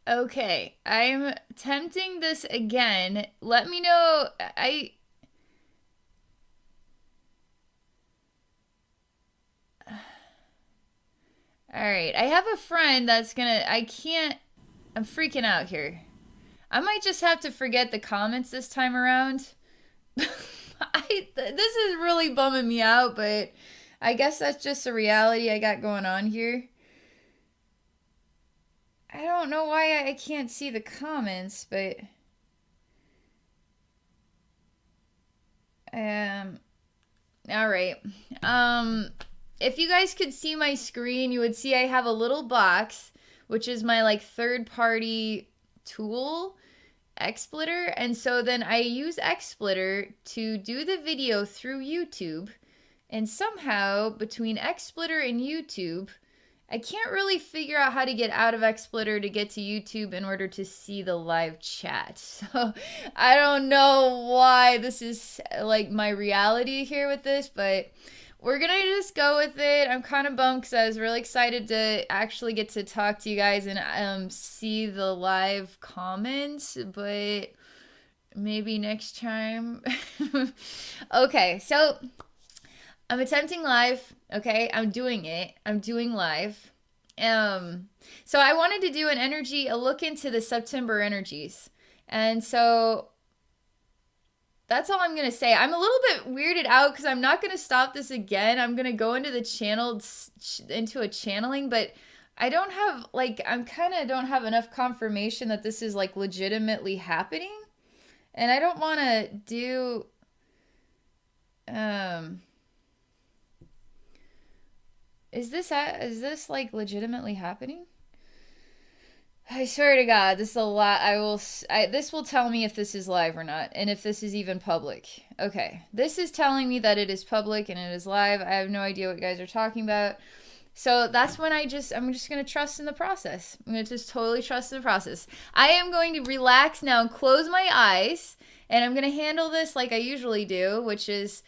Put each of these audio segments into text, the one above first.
Okay, I'm tempting this again. Let me know. All right, I have a friend that's gonna. I can't. I'm freaking out here. I might just have to forget the comments this time around. This is really bumming me out, but I guess that's just a reality I got going on here. I don't know why I can't see the comments, but um all right. Um if you guys could see my screen, you would see I have a little box which is my like third party tool XSplitter, and so then I use XSplitter to do the video through YouTube, and somehow between XSplitter and YouTube I can't really figure out how to get out of XSplitter to get to YouTube in order to see the live chat. So I don't know why this is like my reality here with this, but we're gonna just go with it. I'm kind of bummed because I was really excited to actually get to talk to you guys and see the live comments, but maybe next time. Okay, so I'm attempting live. Okay, I'm doing it. I'm doing live. So I wanted to do a look into the September energies. And so that's all I'm gonna say. I'm a little bit weirded out because I'm not gonna stop this again. I'm gonna go into the channel into a channeling, but I don't have like I'm kind of don't have enough confirmation that this is like legitimately happening, and I don't want to do um is this like legitimately happening? I swear to God, this is a lot. This will tell me if this is live or not, and if this is even public. Okay, this is telling me that it is public and it is live. I have no idea what you guys are talking about. So that's when I'm just gonna trust in the process. I'm gonna just totally trust in the process. I am going to relax now and close my eyes, and I'm gonna handle this like I usually do, which is,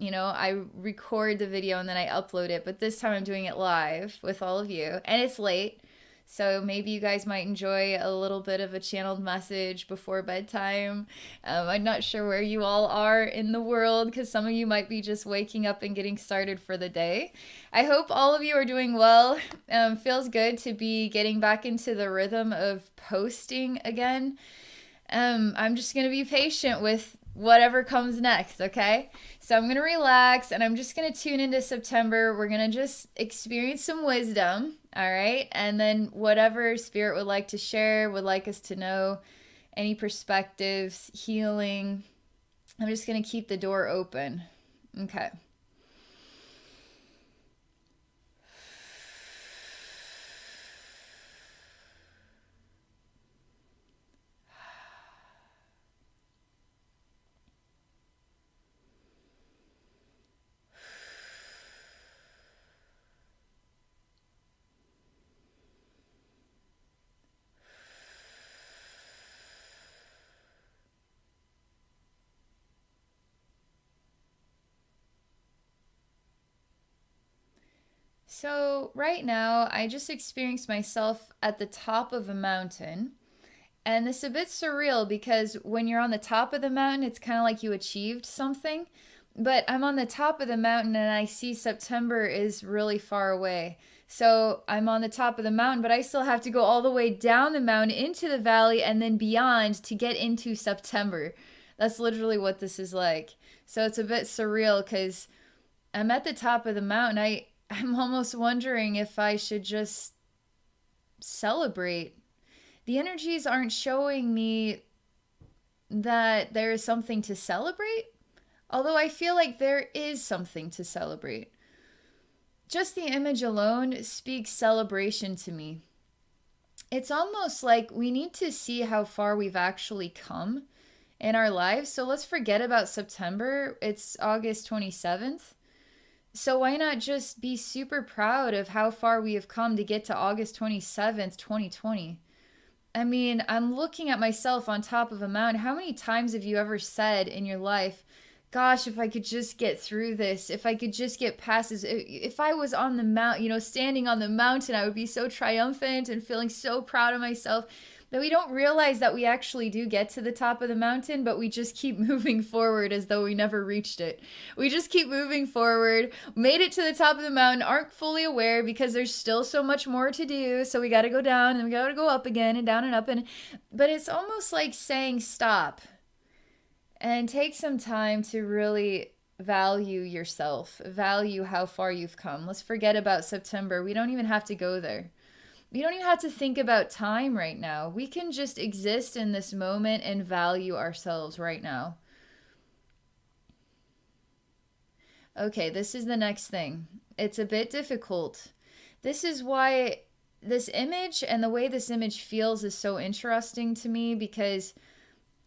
I record the video and then I upload it. But this time I'm doing it live with all of you, and it's late. So maybe you guys might enjoy a little bit of a channeled message before bedtime. I'm not sure where you all are in the world because some of you might be just waking up and getting started for the day. I hope all of you are doing well. Feels good to be getting back into the rhythm of posting again. I'm just going to be patient with whatever comes next, okay? So I'm going to relax and I'm just going to tune into September. We're going to just experience some wisdom, all right? And then whatever spirit would like to share, would like us to know, any perspectives, healing. I'm just going to keep the door open. Okay. So, right now, I just experienced myself at the top of a mountain. And this is a bit surreal because when you're on the top of the mountain, it's kind of like you achieved something. But I'm on the top of the mountain and I see September is really far away. So I'm on the top of the mountain, but I still have to go all the way down the mountain into the valley and then beyond to get into September. That's literally what this is like. So it's a bit surreal because I'm at the top of the mountain. I'm almost wondering if I should just celebrate. The energies aren't showing me that there is something to celebrate, although I feel like there is something to celebrate. Just the image alone speaks celebration to me. It's almost like we need to see how far we've actually come in our lives. So let's forget about September. It's August 27th. So why not just be super proud of how far we have come to get to August 27th, 2020? I mean, I'm looking at myself on top of a mountain. How many times have you ever said in your life, gosh, if I could just get through this, if I could just get past this, if I was on the mountain, standing on the mountain, I would be so triumphant and feeling so proud of myself. that we don't realize that we actually do get to the top of the mountain, but we just keep moving forward as though we never reached it. We just keep moving forward, made it to the top of the mountain, aren't fully aware because there's still so much more to do. So we got to go down and we got to go up again and down and up. But it's almost like saying stop and take some time to really value yourself, value how far you've come. Let's forget about September. We don't even have to go there. We don't even have to think about time right now. We can just exist in this moment and value ourselves right now. Okay, this is the next thing. It's a bit difficult. This is why this image and the way this image feels is so interesting to me, because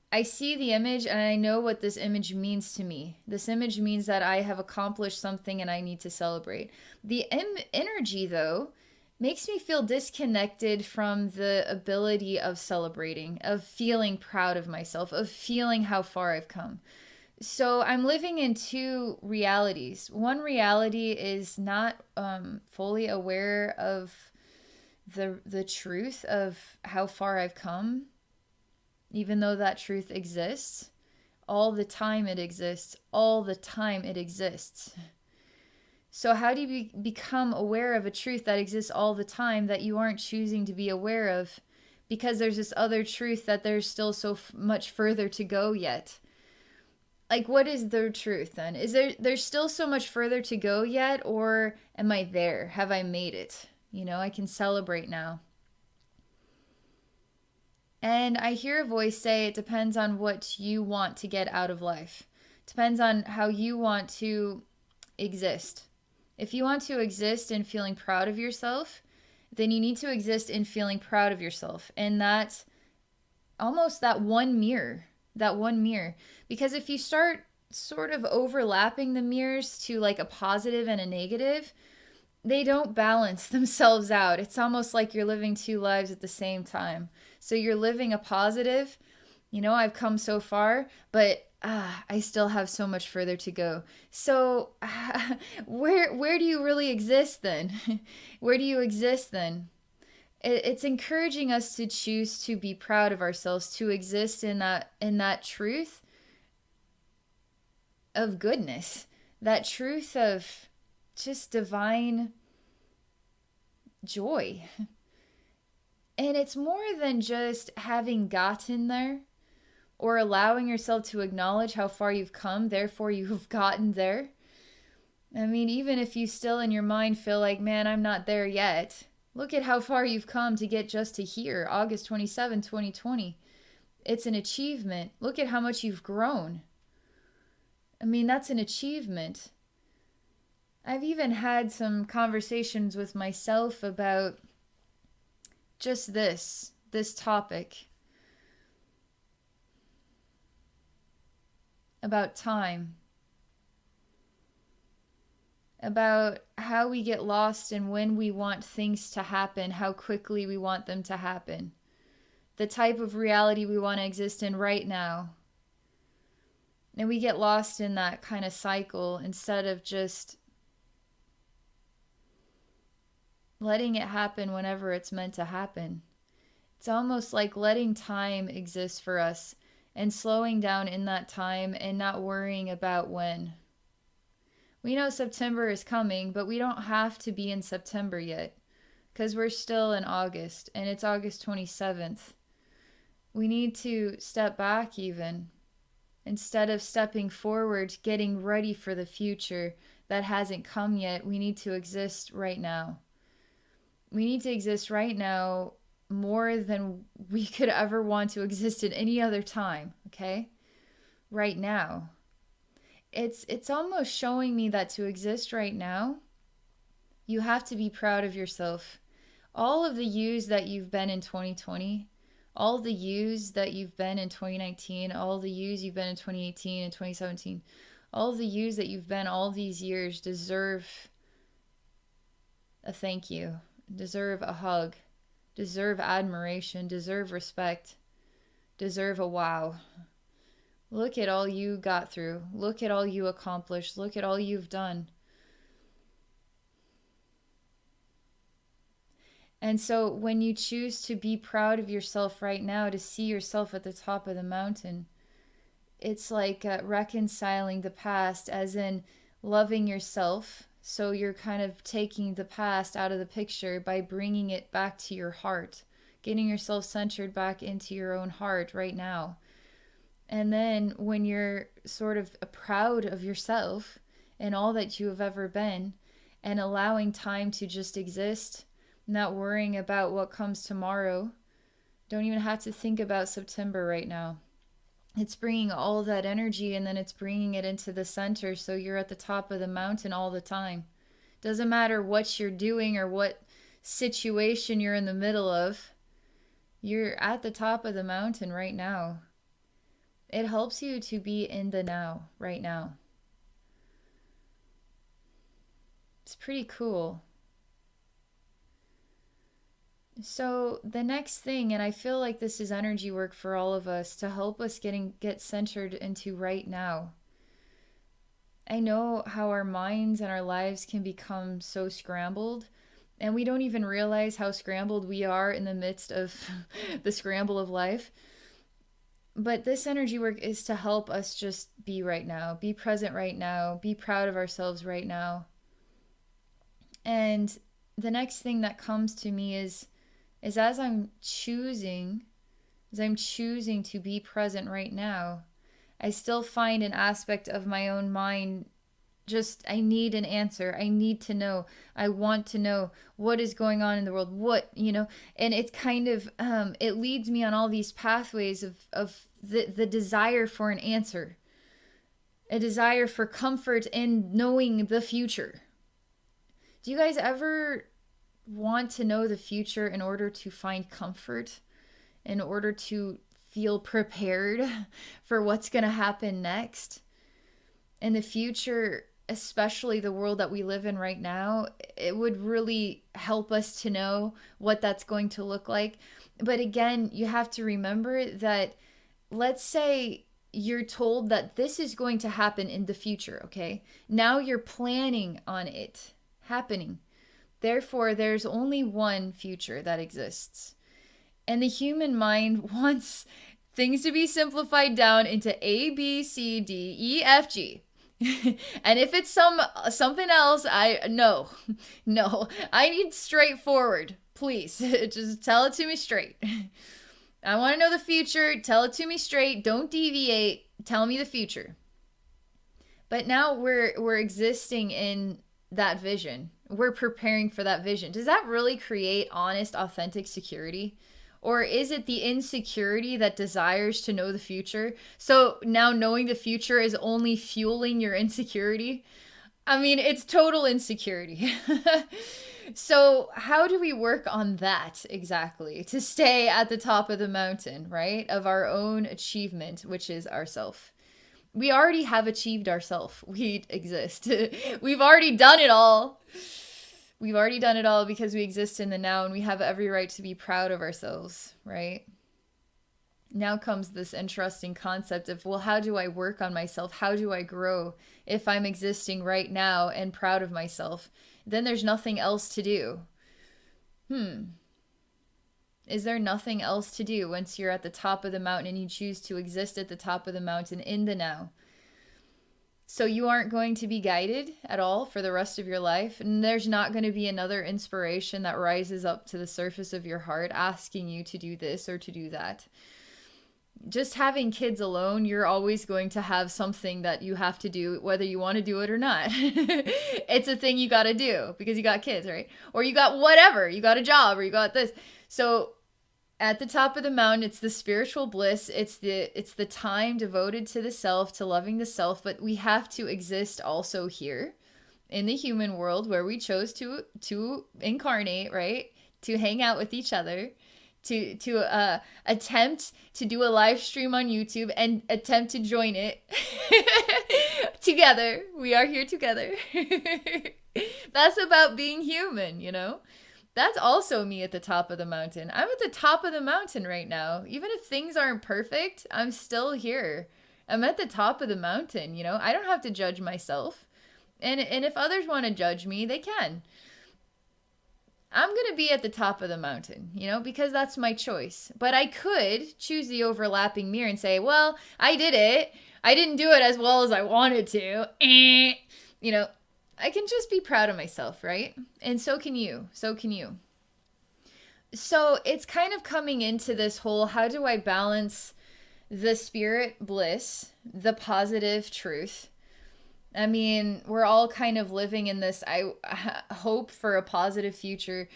I see the image and I know what this image means to me. This image means that I have accomplished something and I need to celebrate. The energy, though, makes me feel disconnected from the ability of celebrating, of feeling proud of myself, of feeling how far I've come. So I'm living in two realities. One reality is not fully aware of the truth of how far I've come, even though that truth exists. All the time it exists. All the time it exists. So how do you become aware of a truth that exists all the time that you aren't choosing to be aware of because there's this other truth that there's still so much further to go yet? Like, what is the truth then? Is there's still so much further to go yet, or am I there? Have I made it? You know, I can celebrate now. And I hear a voice say it depends on what you want to get out of life. It depends on how you want to exist. If you want to exist in feeling proud of yourself, then you need to exist in feeling proud of yourself. And that's almost that one mirror. Because if you start sort of overlapping the mirrors to like a positive and a negative, they don't balance themselves out. It's almost like you're living two lives at the same time. So you're living a positive, you know, I've come so far, but I still have so much further to go. So where do you really exist then? Where do you exist then? It's encouraging us to choose to be proud of ourselves, to exist in that truth of goodness, that truth of just divine joy. And it's more than just having gotten there or allowing yourself to acknowledge how far you've come, therefore you've gotten there. I mean, even if you still in your mind feel like, man, I'm not there yet, look at how far you've come to get just to here, August 27, 2020. It's an achievement. Look at how much you've grown. I mean, that's an achievement. I've even had some conversations with myself about just this topic. About time. About how we get lost in when we want things to happen, how quickly we want them to happen. The type of reality we want to exist in right now. And we get lost in that kind of cycle instead of just letting it happen whenever it's meant to happen. It's almost like letting time exist for us and slowing down in that time and not worrying about when. We know September is coming, but we don't have to be in September yet because we're still in August and it's August 27th. We need to step back even. Instead of stepping forward, getting ready for the future that hasn't come yet, we need to exist right now. We need to exist right now more than we could ever want to exist at any other time, okay? Right now. It's almost showing me that to exist right now, you have to be proud of yourself. All of the yous that you've been in 2020, all the yous that you've been in 2019, all the yous you've been in 2018 and 2017, all the yous that you've been all these years deserve a thank you, deserve a hug, deserve admiration, deserve respect, deserve a wow. Look at all you got through. Look at all you accomplished. Look at all you've done. And so when you choose to be proud of yourself right now, to see yourself at the top of the mountain, it's like reconciling the past, as in loving yourself. So you're kind of taking the past out of the picture by bringing it back to your heart, getting yourself centered back into your own heart right now. And then when you're sort of proud of yourself and all that you have ever been, and allowing time to just exist, not worrying about what comes tomorrow, don't even have to think about September right now. It's bringing all that energy and then it's bringing it into the center, so you're at the top of the mountain all the time. Doesn't matter what you're doing or what situation you're in the middle of, you're at the top of the mountain right now. It helps you to be in the now, right now. It's pretty cool. So the next thing, and I feel like this is energy work for all of us to help us get centered into right now. I know how our minds and our lives can become so scrambled, and we don't even realize how scrambled we are in the midst of the scramble of life. But this energy work is to help us just be right now, be present right now, be proud of ourselves right now. And the next thing that comes to me is as I'm choosing to be present right now, I still find an aspect of my own mind, just I need an answer. I need to know. I want to know what is going on in the world. And it's kind of it leads me on all these pathways of the desire for an answer, a desire for comfort in knowing the future. Do you guys ever want to know the future in order to find comfort, in order to feel prepared for what's going to happen next? In the future, especially the world that we live in right now, it would really help us to know what that's going to look like. But again, you have to remember that, let's say you're told that this is going to happen in the future, okay? Now you're planning on it happening. Therefore, there's only one future that exists. And the human mind wants things to be simplified down into A, B, C, D, E, F, G. And if it's something else, no, I need straightforward. Please, just tell it to me straight. I want to know the future. Tell it to me straight. Don't deviate. Tell me the future. But now we're existing in that vision. We're preparing for that vision. Does that really create honest, authentic security? Or is it the insecurity that desires to know the future? So now knowing the future is only fueling your insecurity? I mean, it's total insecurity. So how do we work on that exactly to stay at the top of the mountain, right? Of our own achievement, which is ourself. We already have achieved ourself. We exist. We've already done it all. We've already done it all because we exist in the now, and we have every right to be proud of ourselves, right? Now comes this interesting concept of, well, how do I work on myself? How do I grow if I'm existing right now and proud of myself? Then there's nothing else to do. Is there nothing else to do once you're at the top of the mountain and you choose to exist at the top of the mountain in the now? So you aren't going to be guided at all for the rest of your life. And there's not going to be another inspiration that rises up to the surface of your heart asking you to do this or to do that. Just having kids alone, you're always going to have something that you have to do, whether you want to do it or not. It's a thing you got to do because you got kids, right? Or you got whatever, you got a job or you got this. So at the top of the mountain, it's the spiritual bliss. It's the time devoted to the self, to loving the self. But we have to exist also here in the human world where we chose to incarnate, right? To hang out with each other, to attempt to do a live stream on YouTube and attempt to join it together. We are here together. That's about being human, you know? That's also me at the top of the mountain. I'm at the top of the mountain right now. Even if things aren't perfect, I'm still here. I'm at the top of the mountain, you know? I don't have to judge myself. And if others want to judge me, they can. I'm going to be at the top of the mountain, because that's my choice. But I could choose the overlapping mirror and say, well, I did it. I didn't do it as well as I wanted to. I can just be proud of myself, right? And so can you. So can you. So it's kind of coming into this whole, how do I balance the spirit bliss, the positive truth? I mean, we're all kind of living in this, I hope for a positive future,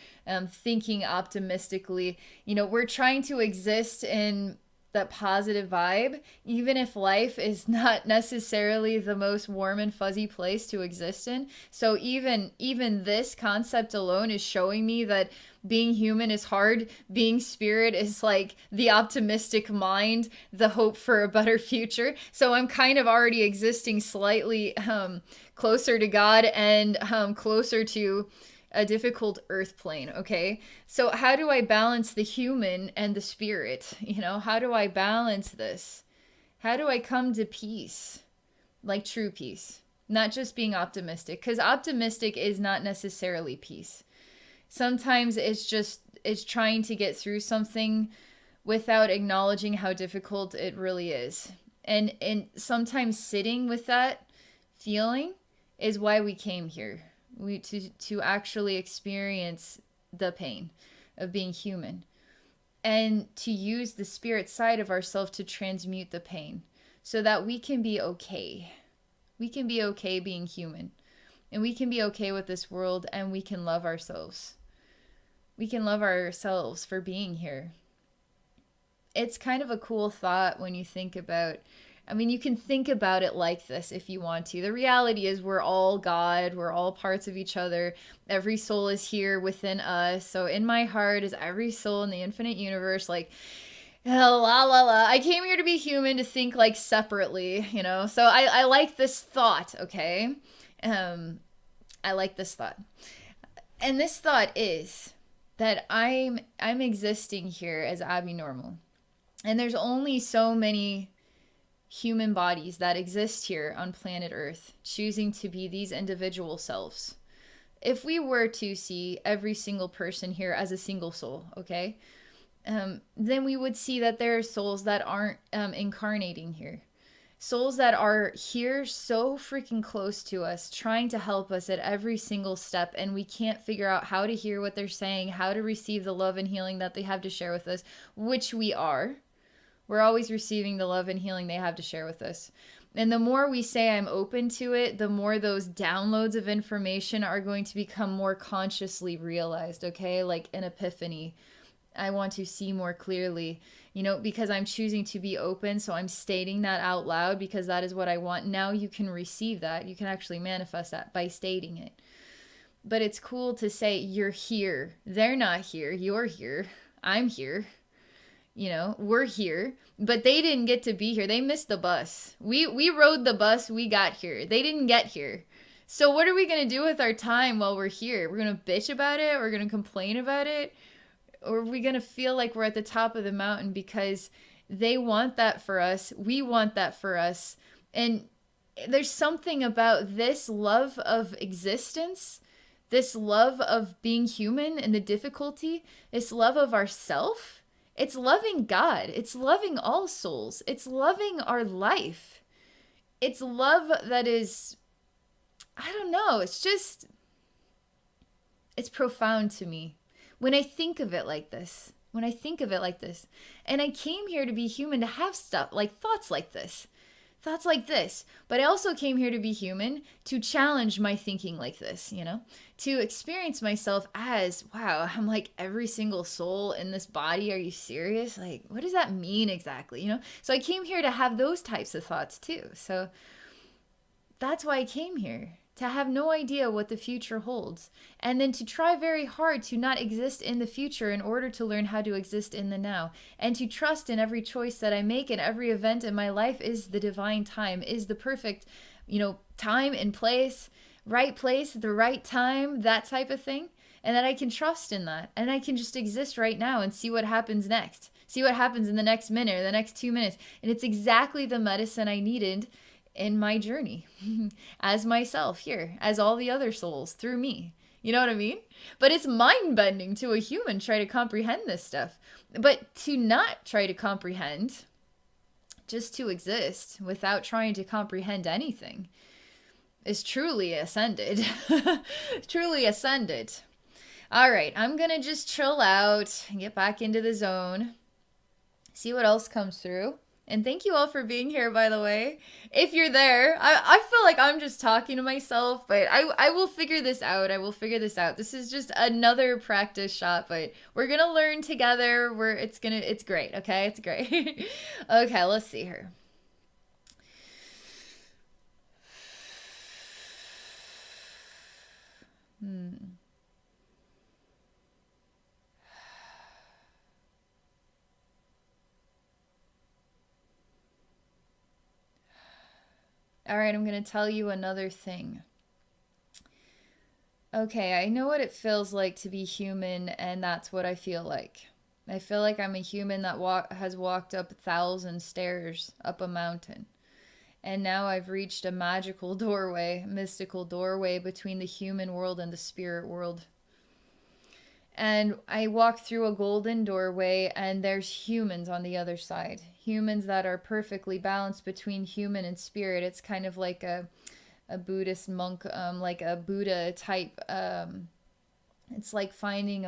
thinking optimistically. We're trying to exist in that positive vibe, even if life is not necessarily the most warm and fuzzy place to exist in. So even this concept alone is showing me that being human is hard. Being spirit is like the optimistic mind, the hope for a better future. So I'm kind of already existing slightly closer to God and closer to a difficult earth plane, okay? So how do I balance the human and the spirit? How do I balance this? How do I come to peace? Like true peace, not just being optimistic, because optimistic is not necessarily peace. Sometimes it's trying to get through something without acknowledging how difficult it really is. And sometimes sitting with that feeling is why we came here. To actually experience the pain of being human, and to use the spirit side of ourselves to transmute the pain so that we can be okay. We can be okay being human, and we can be okay with this world, and we can love ourselves. We can love ourselves for being here. It's kind of a cool thought when you think about, you can think about it like this if you want to. The reality is we're all God. We're all parts of each other. Every soul is here within us. So in my heart is every soul in the infinite universe. Like, la la la. I came here to be human, to think like separately, So I like this thought, okay? I like this thought. And this thought is that I'm existing here as Abbey Normal. And there's only so many human bodies that exist here on planet Earth, choosing to be these individual selves. If we were to see every single person here as a single soul, okay, then we would see that there are souls that aren't incarnating here. Souls that are here so freaking close to us, trying to help us at every single step, and we can't figure out how to hear what they're saying, how to receive the love and healing that they have to share with us, which we are. We're always receiving the love and healing they have to share with us. And the more we say I'm open to it, the more those downloads of information are going to become more consciously realized, okay? Like an epiphany. I want to see more clearly, because I'm choosing to be open. So I'm stating that out loud because that is what I want. Now you can receive that. You can actually manifest that by stating it. But it's cool to say you're here. They're not here. You're here. I'm here. We're here, but they didn't get to be here. They missed the bus. We rode the bus. We got here. They didn't get here. So what are we going to do with our time while we're here? We're going to bitch about it. We're going to complain about it. Or are we going to feel like we're at the top of the mountain because they want that for us. We want that for us. And there's something about this love of existence, this love of being human and the difficulty, this love of ourself. It's loving God. It's loving all souls. It's loving our life. It's love that is, I don't know, it's profound to me when I think of it like this. And I came here to be human, to have stuff like thoughts like this. But I also came here to be human, to challenge my thinking like this, to experience myself as, wow, I'm like every single soul in this body. Are you serious? Like, what does that mean exactly? So I came here to have those types of thoughts too. So that's why I came here, to have no idea what the future holds, and then to try very hard to not exist in the future in order to learn how to exist in the now, and to trust in every choice that I make and every event in my life is the divine time, is the perfect, time and place, the right time, that type of thing, and that I can trust in that, and I can just exist right now and see what happens next, see what happens in the next minute or the next 2 minutes, and it's exactly the medicine I needed in my journey as myself here, as all the other souls through me. You know what I mean? But it's mind bending to a human try to comprehend this stuff. But to not try to comprehend, just to exist without trying to comprehend anything, is truly ascended. Truly ascended. All right, I'm going to just chill out and get back into the zone, see what else comes through. And thank you all for being here, by the way. If you're there, I feel like I'm just talking to myself, but I will figure this out. I will figure this out. This is just another practice shot, but we're going to learn together. It's great, okay? It's great. Okay, let's see here. All right, I'm going to tell you another thing. Okay, I know what it feels like to be human, and that's what I feel like. I feel like I'm a human that has walked up 1,000 stairs up a mountain. And now I've reached a magical doorway, mystical doorway between the human world and the spirit world. And I walk through a golden doorway, and there's humans on the other side. Humans that are perfectly balanced between human and spirit. It's kind of like a Buddhist monk, like a Buddha type. It's like finding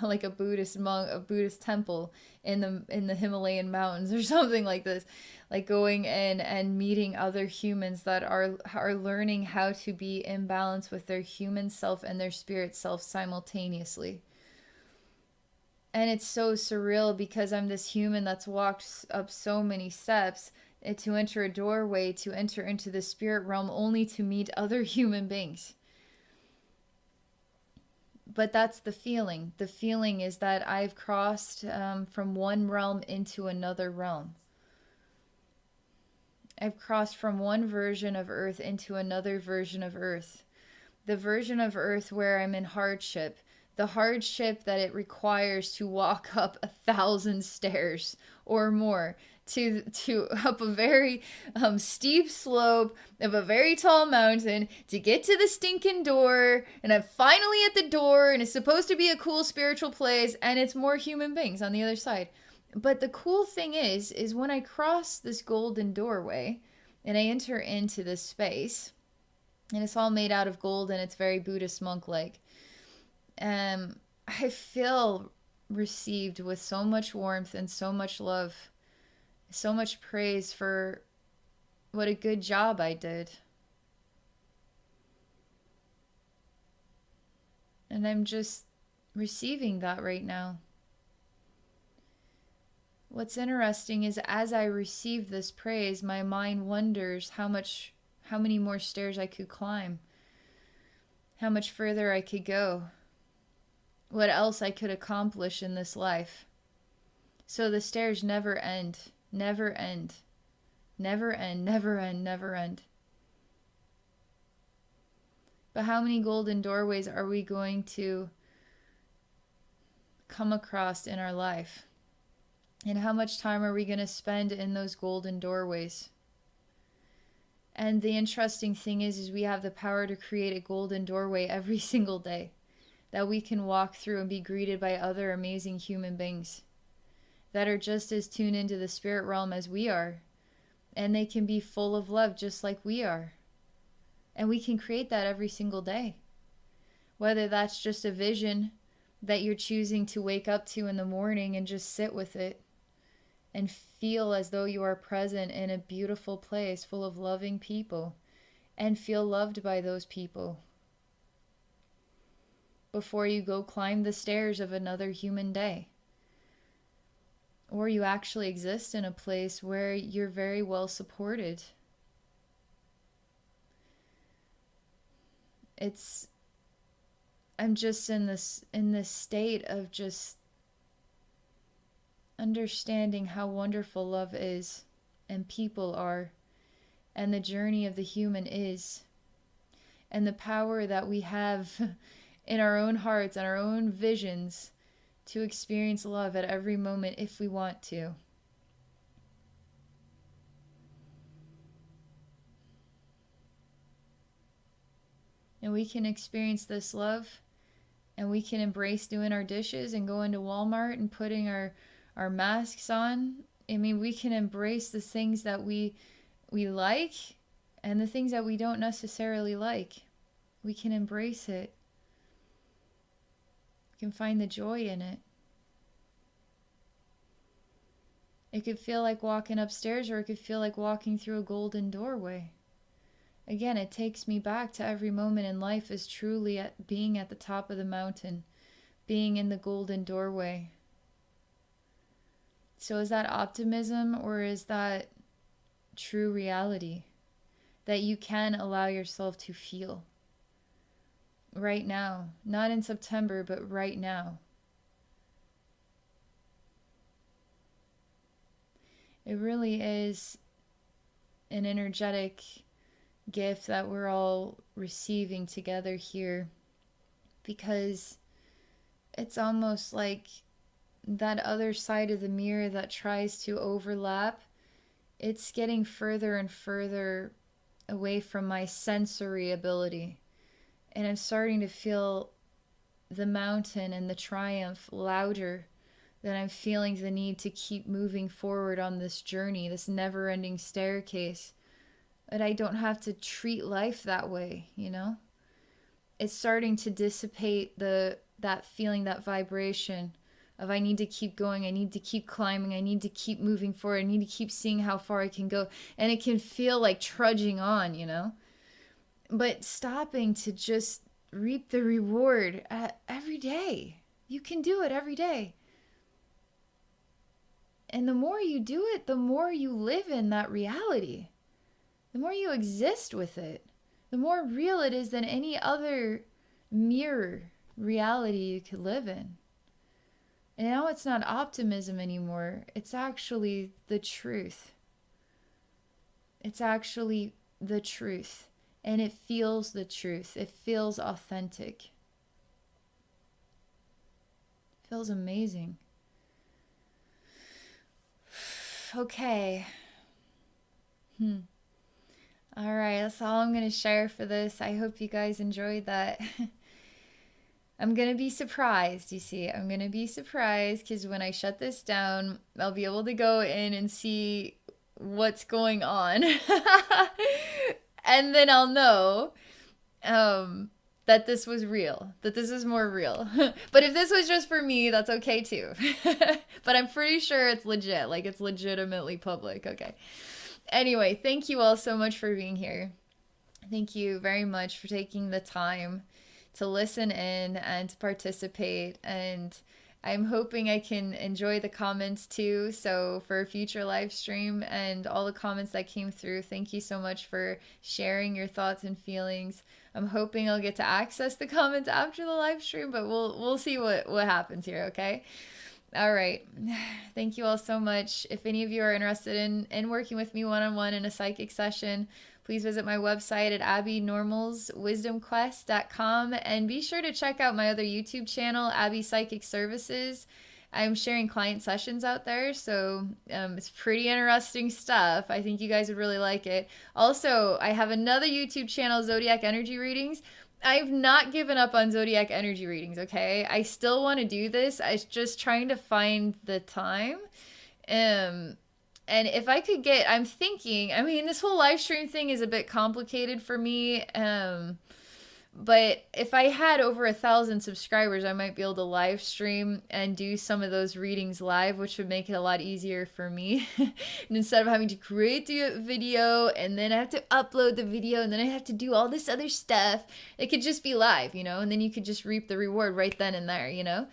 like a Buddhist monk, a Buddhist temple in the Himalayan mountains or something like this. Like going in and meeting other humans that are learning how to be in balance with their human self and their spirit self simultaneously. And it's so surreal because I'm this human that's walked up so many steps to enter a doorway, to enter into the spirit realm, only to meet other human beings. But that's the feeling. The feeling is that I've crossed from one realm into another realm. I've crossed from one version of Earth into another version of Earth. The version of Earth where I'm in hardship. The hardship that it requires to walk up 1,000 stairs or more to up a very steep slope of a very tall mountain to get to the stinking door, and I'm finally at the door, and it's supposed to be a cool spiritual place, and it's more human beings on the other side. But the cool thing is when I cross this golden doorway and I enter into this space, and it's all made out of gold and it's very Buddhist monk-like, I feel received with so much warmth and so much love, so much praise for what a good job I did. And I'm just receiving that right now. What's interesting is as I receive this praise, my mind wonders how many more stairs I could climb, how much further I could go, what else I could accomplish in this life. So the stairs never end, never end, never end, never end, never end. But how many golden doorways are we going to come across in our life? And how much time are we going to spend in those golden doorways? And the interesting thing is we have the power to create a golden doorway every single day that we can walk through and be greeted by other amazing human beings that are just as tuned into the spirit realm as we are. And they can be full of love just like we are. And we can create that every single day. Whether that's just a vision that you're choosing to wake up to in the morning and just sit with it and feel as though you are present in a beautiful place full of loving people and feel loved by those people before you go climb the stairs of another human day. Or you actually exist in a place where you're very well supported. I'm just in this state of just understanding how wonderful love is and people are and the journey of the human is and the power that we have in our own hearts and our own visions to experience love at every moment if we want to. and we can experience this love, and we can embrace doing our dishes and going to Walmart and putting our masks on. I mean, we can embrace the things that we like and the things that we don't necessarily like. We can embrace it. We can find the joy in it. It could feel like walking upstairs, or it could feel like walking through a golden doorway. Again, it takes me back to every moment in life as truly being at the top of the mountain, being in the golden doorway. So is that optimism, or is that true reality that you can allow yourself to feel right now? Not in September, but right now. It really is an energetic gift that we're all receiving together here, because it's almost like that other side of the mirror that tries to overlap, it's getting further and further away from my sensory ability, and I'm starting to feel the mountain and the triumph louder than I'm feeling the need to keep moving forward on this journey, this never-ending staircase. But I don't have to treat life that way, you know? It's starting to dissipate that feeling, that vibration of I need to keep going, I need to keep climbing, I need to keep moving forward, I need to keep seeing how far I can go. And it can feel like trudging on, you know? But stopping to just reap the reward every day. You can do it every day. And the more you do it, the more you live in that reality. The more you exist with it, the more real it is than any other mirror reality you could live in. And now it's not optimism anymore. It's actually the truth. It's actually the truth. And it feels the truth. It feels authentic. It feels amazing. Okay. All right, that's all I'm going to share for this. I hope you guys enjoyed that. I'm going to be surprised, you see. I'm going to be surprised because when I shut this down, I'll be able to go in and see what's going on. And then I'll know that this was real, that this is more real. But if this was just for me, that's okay too. But I'm pretty sure it's legit, like it's legitimately public. Okay. Anyway, thank you all so much for being here. Thank you very much for taking the time to listen in and to participate. And I'm hoping I can enjoy the comments too. So for a future live stream and all the comments that came through, thank you so much for sharing your thoughts and feelings. I'm hoping I'll get to access the comments after the live stream, but we'll see what happens here, okay? All right. Thank you all so much. If any of you are interested in working with me one-on-one in a psychic session, please visit my website at abbeynormalswisdomquest.com, and be sure to check out my other YouTube channel, Abbey Psychic Services. I'm sharing client sessions out there, so it's pretty interesting stuff. I think you guys would really like it. Also, I have another YouTube channel, Zodiac Energy Readings. I've not given up on Zodiac energy readings, okay? I still want to do this. I'm just trying to find the time. And if I could get, I'm thinking, I mean, this whole live stream thing is a bit complicated for me. But if I had over 1,000 subscribers, I might be able to live stream and do some of those readings live, which would make it a lot easier for me. And instead of having to create the video and then I have to upload the video and then I have to do all this other stuff, it could just be live, you know, and then you could just reap the reward right then and there, you know.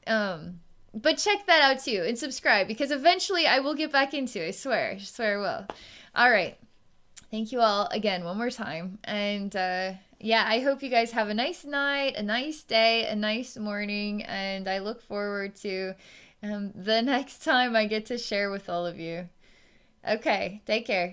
But check that out too and subscribe, because eventually I will get back into it. I swear I will. All right. Thank you all again one more time. And yeah, I hope you guys have a nice night, a nice day, a nice morning, and I look forward to the next time I get to share with all of you. Okay, take care.